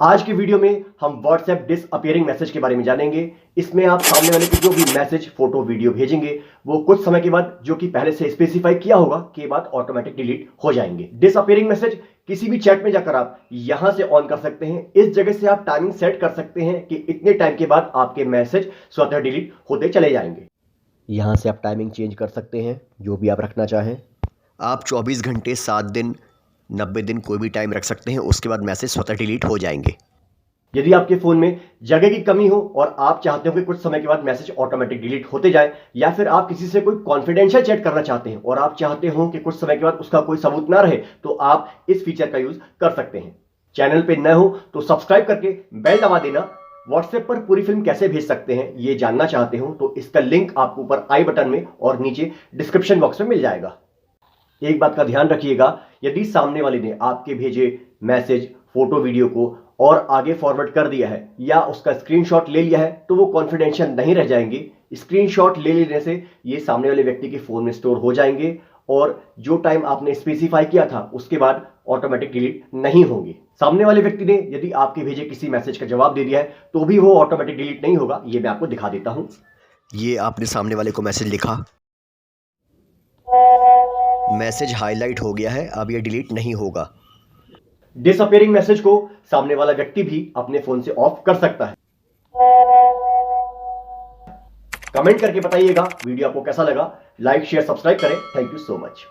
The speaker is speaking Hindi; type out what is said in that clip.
आज की वीडियो में हम व्हाट्सएप डिसअपीयरिंग मैसेज के बारे में जानेंगे। इसमें आप सामने वाले को जो भी मैसेज, फोटो, वीडियो भेजेंगे वो कुछ समय के बाद, जो कि पहले से स्पेसिफाई किया होगा, के बाद ऑटोमेटिक डिलीट हो जाएंगे। डिसअपीयरिंग मैसेज किसी भी चैट में जाकर आप यहां से ऑन कर सकते हैं। इस जगह से आप टाइमिंग सेट कर सकते हैं कि इतने टाइम के बाद आपके मैसेज स्वतः डिलीट होते चले जाएंगे। यहां से आप टाइमिंग चेंज कर सकते हैं, जो भी आप रखना चाहें। आप 24 घंटे, 7 दिन, 90 दिन कोई भी टाइम रख सकते हैं। उसके बाद मैसेज स्वतः डिलीट हो जाएंगे। यदि आपके फोन में जगह की कमी हो और आप चाहते हो कि कुछ समय के बाद मैसेज ऑटोमेटिक डिलीट होते जाए, या फिर आप किसी से कोई कॉन्फिडेंशियल चैट करना चाहते हैं और आप चाहते हो कि कुछ समय के बाद उसका कोई सबूत ना रहे, तो आप इस फीचर का यूज कर सकते हैं। चैनल पे नए हो तो सब्सक्राइब करके बेल दबा देना। व्हाट्सएप पर पूरी फिल्म कैसे भेज सकते हैं ये जानना चाहते हो तो इसका लिंक आपको ऊपर आई बटन में और नीचे डिस्क्रिप्शन बॉक्स में मिल जाएगा। एक बात का ध्यान रखिएगा, यदि सामने वाले ने आपके भेजे मैसेज, फोटो, वीडियो को और आगे फॉरवर्ड कर दिया है या उसका स्क्रीनशॉट ले लिया है तो वो कॉन्फिडेंशियल नहीं रह जाएंगे। स्क्रीनशॉट ले लेने से ये सामने वाले व्यक्ति के फोन में स्टोर हो जाएंगे और जो टाइम आपने स्पेसिफाई किया था उसके बाद ऑटोमेटिक डिलीट नहीं होंगे। सामने वाले व्यक्ति ने यदि आपके भेजे किसी मैसेज का जवाब दे दिया है तो भी वो ऑटोमेटिक डिलीट नहीं होगा। ये मैं आपको दिखा देता हूं। ये आपने सामने वाले को मैसेज लिखा, मैसेज हाईलाइट हो गया है, अब ये डिलीट नहीं होगा। डिसअपीयरिंग मैसेज को सामने वाला व्यक्ति भी अपने फोन से ऑफ कर सकता है। कमेंट करके बताइएगा वीडियो आपको कैसा लगा। लाइक, शेयर, सब्सक्राइब करें। Thank you so much.